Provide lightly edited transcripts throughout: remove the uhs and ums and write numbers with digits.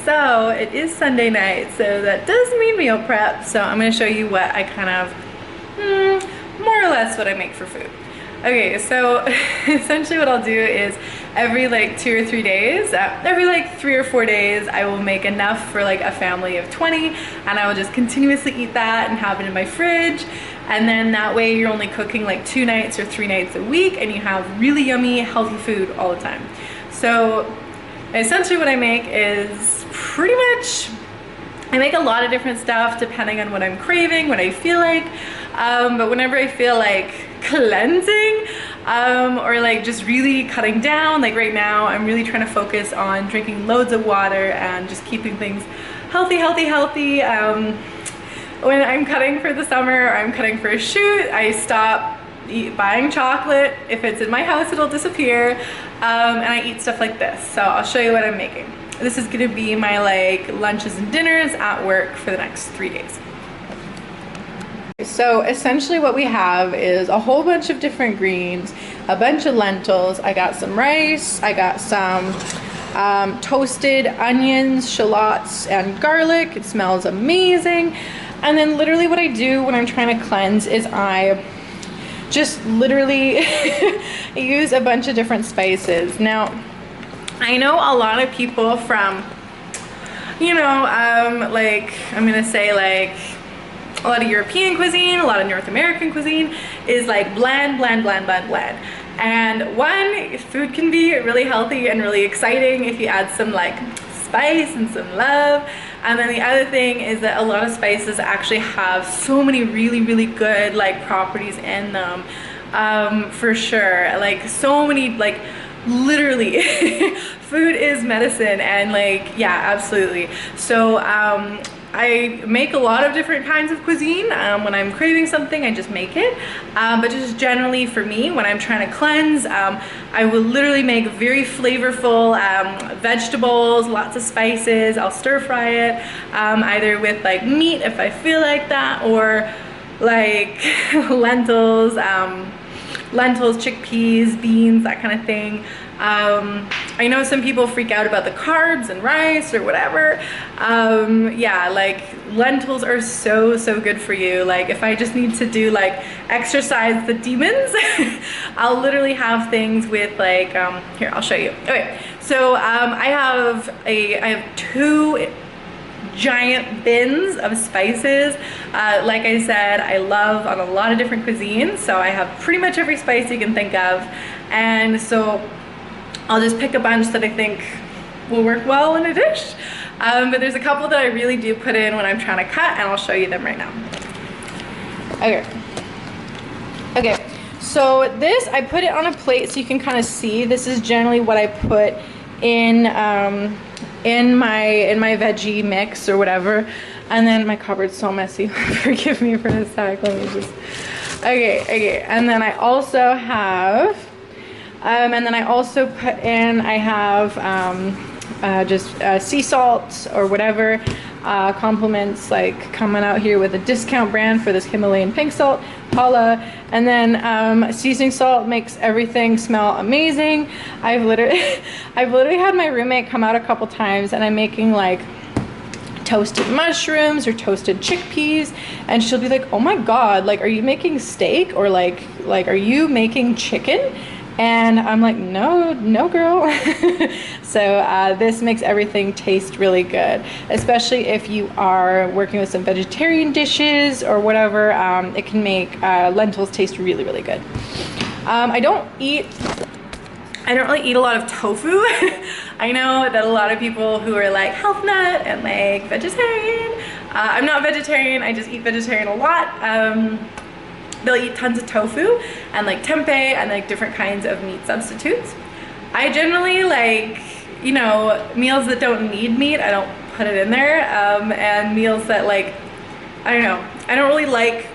so it is Sunday night, so that does mean meal prep. So I'm gonna show you what I kind of, more or less what I make for food. Okay, so essentially what I'll do is every like 2 or 3 days, every like 3 or 4 days, I will make enough for like a family of 20, and I will just continuously eat that and have it in my fridge. And then that way you're only cooking like 2 nights or 3 nights a week, and you have really yummy, healthy food all the time. So essentially what I make is pretty much, I make a lot of different stuff depending on what I'm craving, what I feel like. But whenever I feel like cleansing or like just really cutting down, like right now I'm really trying to focus on drinking loads of water and just keeping things healthy. When I'm cutting for the summer or I'm cutting for a shoot, I stop buying chocolate. If it's in my house, it'll disappear. And I eat stuff like this. So I'll show you what I'm making. This is gonna be my like lunches and dinners at work for the next 3 days. So essentially what we have is a whole bunch of different greens, a bunch of lentils. I got some rice, I got some toasted onions, shallots, and garlic. It smells amazing. And then literally what I do when I'm trying to cleanse is I just literally use a bunch of different spices. Now, I know a lot of people from, you know, like, I'm gonna say like, a lot of European cuisine, a lot of North American cuisine is like bland. And one, food can be really healthy and really exciting if you add some like spice and some love. And then the other thing is that a lot of spices actually have so many really good like properties in them, for sure. Like so many, like literally food is medicine, and like, yeah, absolutely. So I make a lot of different kinds of cuisine. When I'm craving something, I just make it. But just generally for me, when I'm trying to cleanse, I will literally make very flavorful vegetables, lots of spices. I'll stir fry it, either with like meat if I feel like that, or like lentils, chickpeas, beans, that kind of thing. I know some people freak out about the carbs and rice or whatever. Yeah, like lentils are so good for you. Like if I just need to do like exercise the demons, I'll literally have things with like, here, I'll show you. Okay, so I have 2 giant bins of spices. Like I said, I love on a lot of different cuisines, so I have pretty much every spice you can think of. And so I'll just pick a bunch that I think will work well in a dish. But there's a couple that I really do put in when I'm trying to cut, and I'll show you them right now. Okay, so this, I put it on a plate so you can kind of see. This is generally what I put in my veggie mix or whatever. And then my cupboard's so messy. Forgive me for a sec. Let me just, okay. And then I also have, put in, I have just sea salt or whatever, compliments, like coming out here with a discount brand for this Himalayan pink salt, Paula. And then seasoning salt makes everything smell amazing. I've literally had my roommate come out a couple times, and I'm making like toasted mushrooms or toasted chickpeas, and she'll be like, oh my god, like, are you making steak, or like are you making chicken? And I'm like, no girl. So this makes everything taste really good, especially if you are working with some vegetarian dishes or whatever. It can make lentils taste really good. I don't really eat a lot of tofu. I know that a lot of people who are like health nut and like vegetarian, I'm not vegetarian, I just eat vegetarian a lot. They'll eat tons of tofu and like tempeh and like different kinds of meat substitutes. I generally like, you know, meals that don't need meat, I don't put it in there. And meals that like, I don't know, I don't really like,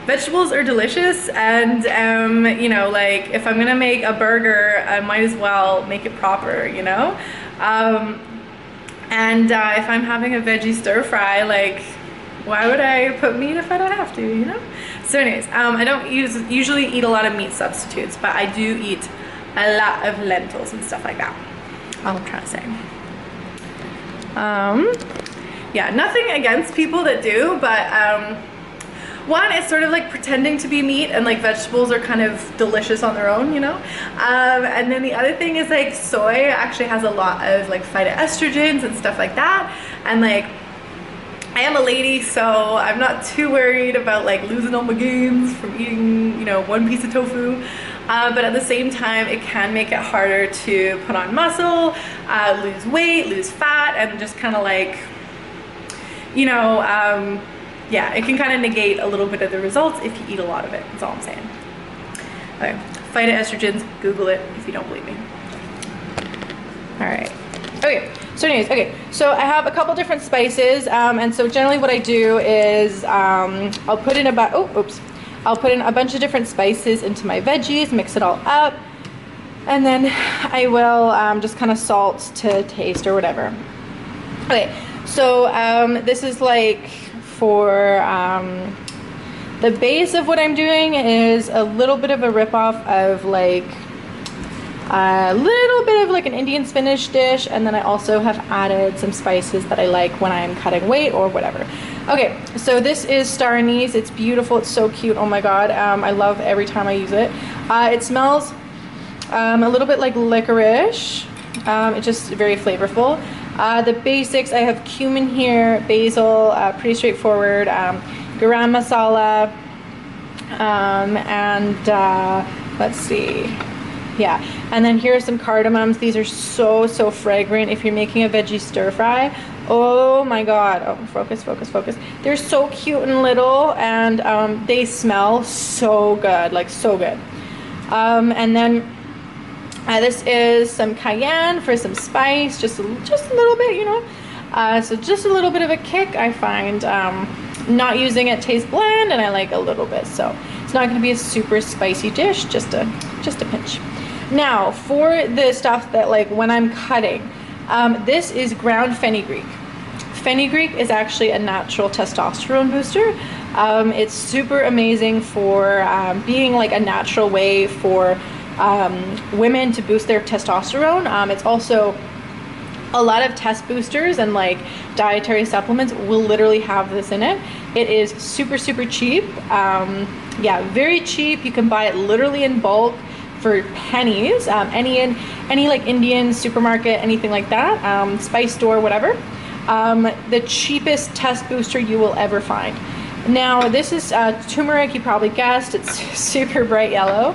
vegetables are delicious, and you know, like if I'm gonna make a burger, I might as well make it proper, you know? And if I'm having a veggie stir fry, like why would I put meat if I don't have to, you know? So anyways, I don't usually eat a lot of meat substitutes, but I do eat a lot of lentils and stuff like that. All I'm trying to say. Yeah, nothing against people that do, but one, it's sort of like pretending to be meat, and like vegetables are kind of delicious on their own, you know? And then the other thing is like soy actually has a lot of like phytoestrogens and stuff like that. And like, I am a lady, so I'm not too worried about like losing all my gains from eating, you know, one piece of tofu. But at the same time, it can make it harder to put on muscle, lose weight, lose fat, and just kind of like, you know, yeah, it can kind of negate a little bit of the results if you eat a lot of it. That's all I'm saying. Okay, phytoestrogens, Google it if you don't believe me. All right. Okay, so anyways, okay, so I have a couple different spices, and so generally what I do is I'll put in about, I'll put in a bunch of different spices into my veggies, mix it all up, and then I will just kind of salt to taste or whatever. Okay, so this is like for the base of what I'm doing is a little bit of a ripoff of like a little bit of like an Indian spinach dish, and then I also have added some spices that I like when I'm cutting weight or whatever. Okay, so this is star anise. It's beautiful. It's so cute. Oh my god, I love every time I use it. It smells a little bit like licorice. It's just very flavorful. The basics, I have cumin here, basil, pretty straightforward, garam masala, and let's see, yeah, and then here are some cardamoms. These are so fragrant if you're making a veggie stir fry. Oh my god, oh, focus. They're so cute and little, and they smell so good, like so good. And then this is some cayenne for some spice, just a little bit, you know. So just a little bit of a kick. I find not using it tastes bland, and I like a little bit. So it's not going to be a super spicy dish, just a pinch. Now for the stuff that like when I'm cutting, this is ground fenugreek. Fenugreek is actually a natural testosterone booster. It's super amazing for being like a natural way for women to boost their testosterone. It's also a lot of test boosters and like dietary supplements will literally have this in it. It is super cheap. Yeah, very cheap. You can buy it literally in bulk for pennies. Any like Indian supermarket, anything like that, spice store, whatever. The cheapest test booster you will ever find. Now this is turmeric. You probably guessed. It's super bright yellow.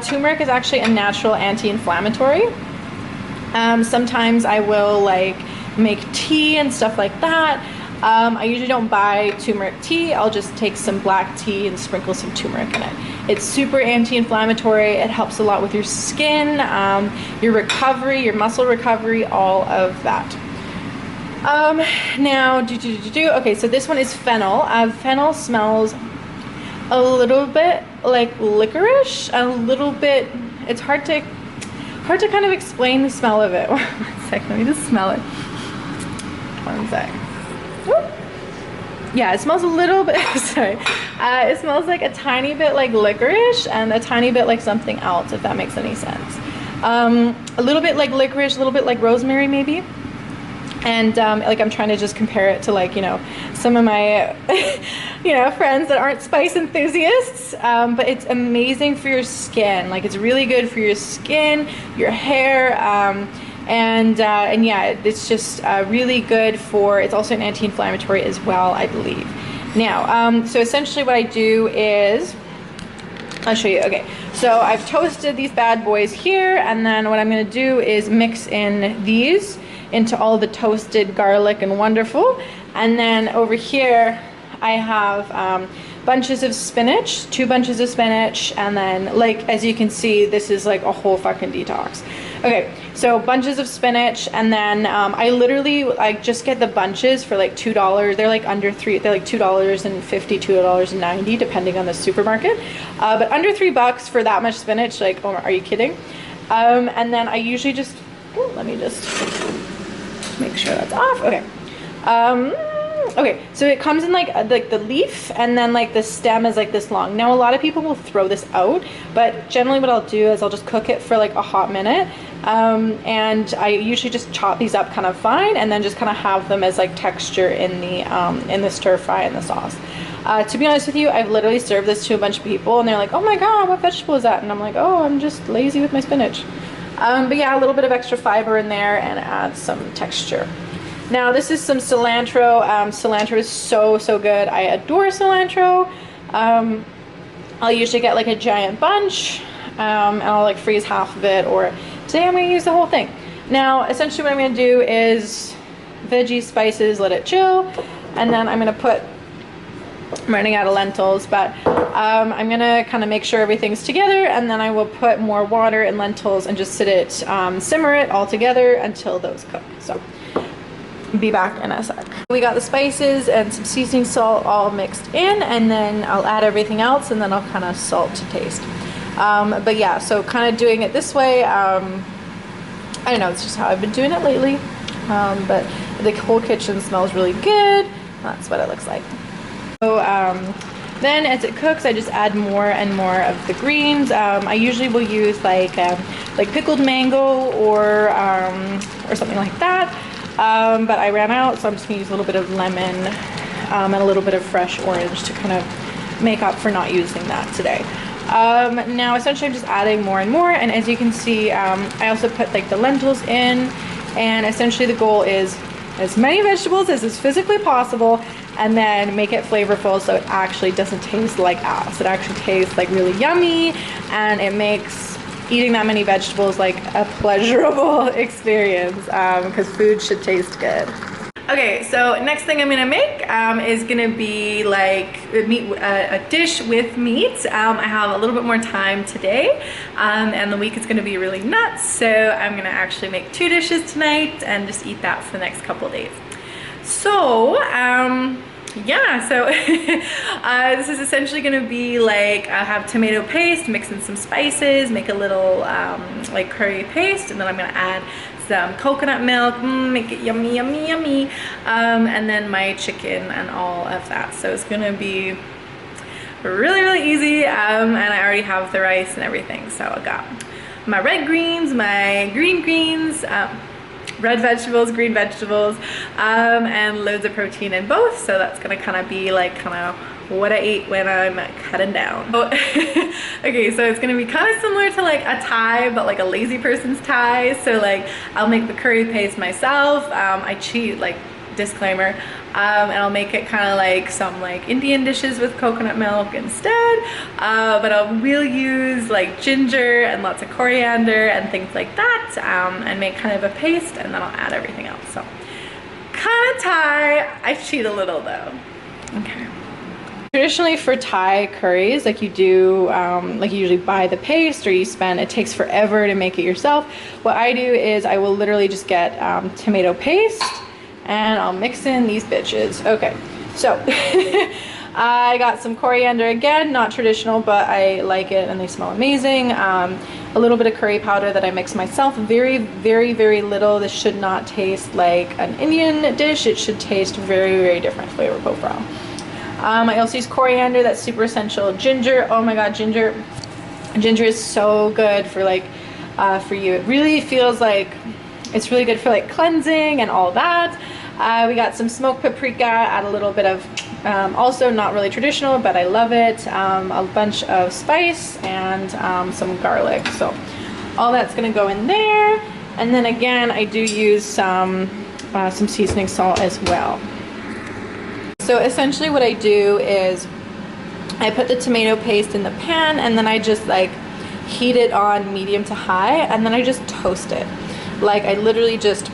Turmeric is actually a natural anti-inflammatory. Sometimes I will like make tea and stuff like that. I usually don't buy turmeric tea. I'll just take some black tea and sprinkle some turmeric in it. It's super anti-inflammatory. It helps a lot with your skin, your recovery, your muscle recovery, all of that. Now, okay, so this one is fennel. Fennel smells a little bit like licorice, a little bit, it's hard to kind of explain the smell of it. One sec, let me just smell it. One sec. Whoop. Yeah, it smells a little bit, sorry. It smells like a tiny bit like licorice and a tiny bit like something else, if that makes any sense. A little bit like licorice, a little bit like rosemary maybe. And like I'm trying to just compare it to like, you know, some of my, you know, friends that aren't spice enthusiasts, but it's amazing for your skin. Like it's really good for your skin, your hair, and yeah, it's just really good for, it's also an anti-inflammatory as well, I believe. Now, so essentially what I do is, I'll show you. Okay, so I've toasted these bad boys here, and then what I'm gonna do is mix in these into all the toasted garlic and wonderful. And then over here I have bunches of spinach, 2 bunches of spinach, and then like as you can see, this is like a whole fucking detox. Okay, so bunches of spinach, and then I literally like just get the bunches for like $2. They're like under $3, they're like $2.50, $2.90 depending on the supermarket, but under $3 for that much spinach, like, oh, are you kidding? And then I usually just, let me just make sure that's off. Okay. Okay, so it comes in like the leaf, and then like the stem is like this long. Now a lot of people will throw this out, but generally what I'll do is I'll just cook it for like a hot minute, and I usually just chop these up kind of fine, and then just kind of have them as like texture in the stir fry and the sauce. To be honest with you, I've literally served this to a bunch of people, and they're like, "Oh my god, what vegetable is that?" And I'm like, "Oh, I'm just lazy with my spinach." But yeah, a little bit of extra fiber in there and add some texture. Now this is some cilantro. Cilantro is so good. I adore cilantro. I'll usually get like a giant bunch, and I'll like freeze half of it, or today I'm going to use the whole thing. Now essentially what I'm going to do is veggies, spices, let it chill, and then I'm running out of lentils, but I'm gonna kind of make sure everything's together, and then I will put more water and lentils and just simmer it all together until those cook. So be back in a sec. We got the spices and some seasoning salt all mixed in, and then I'll add everything else, and then I'll kind of salt to taste. But yeah, so kind of doing it this way, I don't know, it's just how I've been doing it lately. But the whole kitchen smells really good. That's what it looks like. So then as it cooks, I just add more and more of the greens. I usually will use like pickled mango or something like that. But I ran out, so I'm just gonna use a little bit of lemon and a little bit of fresh orange to kind of make up for not using that today. Now essentially I'm just adding more and more, and as you can see, I also put like the lentils in, and essentially the goal is as many vegetables as is physically possible, and then make it flavorful so it actually doesn't taste like ass. It actually tastes like really yummy, and it makes eating that many vegetables like a pleasurable experience, because food should taste good. Okay, so next thing I'm gonna make is gonna be like a dish with meat. I have a little bit more time today, and the week is gonna be really nuts, so I'm gonna actually make 2 dishes tonight and just eat that for the next couple days. So yeah, so this is essentially gonna be like, I have tomato paste, mix in some spices, make a little like curry paste, and then I'm gonna add some coconut milk, make it yummy, yummy, yummy, and then my chicken and all of that. So it's gonna be really easy, and I already have the rice and everything. So I got my red greens, my green greens, red vegetables, green vegetables, and loads of protein in both. So that's gonna kind of be like what I eat when I'm cutting down. Oh, okay, so it's gonna be kind of similar to like a Thai, but like a lazy person's Thai. So like I'll make the curry paste myself. I cheat, like disclaimer, and I'll make it kind of like some like Indian dishes with coconut milk instead, but we'll use like ginger and lots of coriander and things like that, and make kind of a paste, and then I'll add everything else. So kind of Thai. I cheat a little though. Okay. Traditionally for Thai curries, like you do, like you usually buy the paste, or it takes forever to make it yourself. What I do is I will literally just get tomato paste, and I'll mix in these bitches. Okay, so I got some coriander, again, not traditional, but I like it and they smell amazing. A little bit of curry powder that I mix myself, very little. This should not taste like an Indian dish. It should taste very different flavor profile. I also use coriander, that's super essential. Ginger, oh my god, ginger is so good for like for you. It really feels like it's really good for like cleansing and all that. We got some smoked paprika, add a little bit of also not really traditional, but I love it, a bunch of spice, and some garlic. So all that's gonna go in there, and then again I do use some seasoning salt as well. So essentially what I do is I put the tomato paste in the pan, and then I just like heat it on medium to high, and then I just toast it. Like I literally just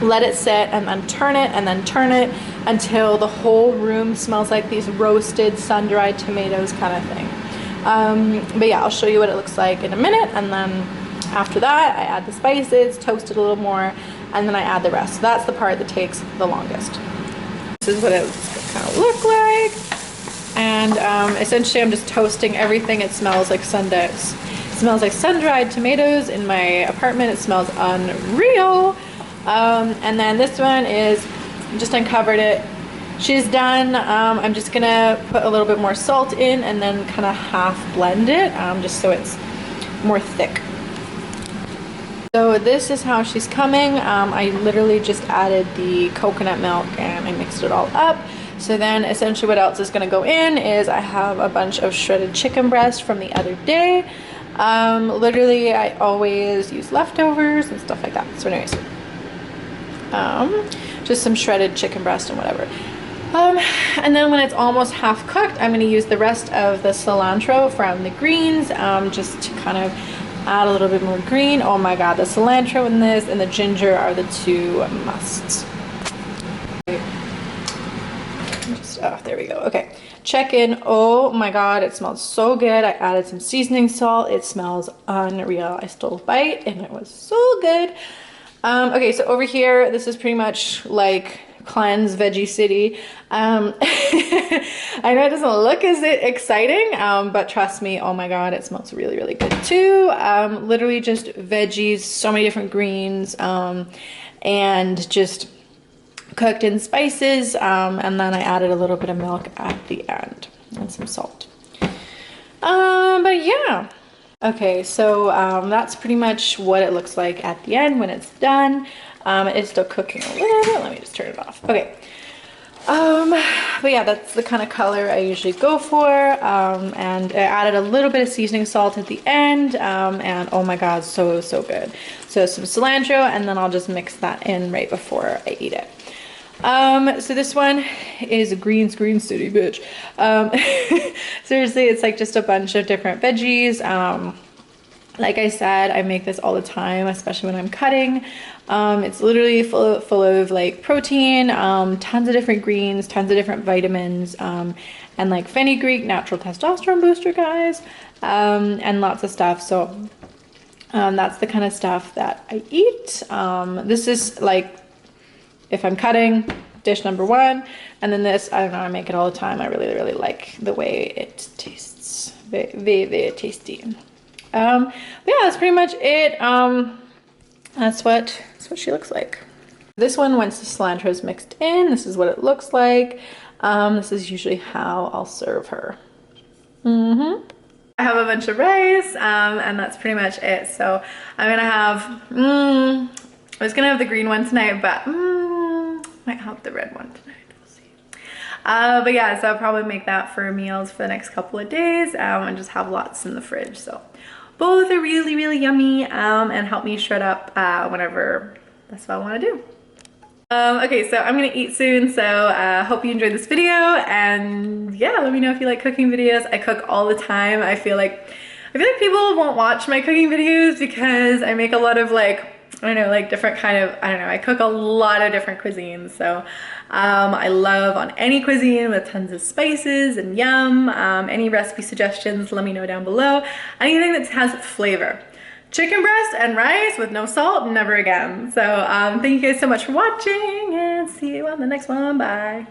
let it sit and then turn it and then turn it until the whole room smells like these roasted sun-dried tomatoes kind of thing. But yeah, I'll show you what it looks like in a minute, and then after that I add the spices, toast it a little more, and then I add the rest. So that's the part that takes the longest. This is what it kind of look like, and essentially I'm just toasting everything. It smells like sun-dried tomatoes in my apartment. It smells unreal. And then this one is just uncovered it, she's done. I'm just gonna put a little bit more salt in and then kind of half blend it, just so it's more thick. So this is how she's coming. I literally just added the coconut milk and I mixed it all up. So then essentially what else is gonna go in is I have a bunch of shredded chicken breast from the other day. Literally I always use leftovers and stuff like that. So anyways, just some shredded chicken breast and whatever. And then when it's almost half cooked, I'm gonna use the rest of the cilantro from the greens, just to kind of add a little bit more green. Oh my god, the cilantro in this and the ginger are the two musts. Oh, there we go. Okay, check in. Oh my god, it smells so good. I added some seasoning salt. It smells unreal. I stole a bite and it was so good. Okay, so over here, this is pretty much like cleanse veggie city. I know it doesn't look as exciting, but trust me, oh my god, it smells really, really good too. Literally just veggies, so many different greens, and just cooked in spices, and then I added a little bit of milk at the end and some salt. But yeah. Okay, so that's pretty much what it looks like at the end when it's done. It's still cooking a little bit. Let me just turn it off. Okay. But yeah, that's the kind of color I usually go for. And I added a little bit of seasoning salt at the end. And oh my god, so good. So some cilantro, and then I'll just mix that in right before I eat it. So this one is a green city, bitch. Seriously, it's like just a bunch of different veggies. Like I said, I make this all the time, especially when I'm cutting. It's literally full of like protein, tons of different greens, tons of different vitamins, and like fenugreek, natural testosterone booster, guys, and lots of stuff. So that's the kind of stuff that I eat. This is like, if I'm cutting, dish number one, and then this, I don't know, I make it all the time. I really like the way it tastes. Very tasty. But yeah, that's pretty much it. That's what she looks like. This one, once the cilantro is mixed in, this is what it looks like. This is usually how I'll serve her. I have a bunch of rice, and that's pretty much it. So I'm gonna have, I was gonna have the green one tonight, but might have the red one tonight. We'll see. But yeah, so I'll probably make that for meals for the next couple of days, and just have lots in the fridge. So both are really yummy, and help me shred up whenever that's what I want to do. Okay, so I'm gonna eat soon, so hope you enjoyed this video, and yeah, let me know if you like cooking videos. I cook all the time. I feel like people won't watch my cooking videos because I make a lot of like, I don't know, like different kind of, I don't know, I cook a lot of different cuisines. So I love on any cuisine with tons of spices and yum. Any recipe suggestions, let me know down below. Anything that has flavor. Chicken breast and rice with no salt, never again. So thank you guys so much for watching, and see you on the next one. Bye.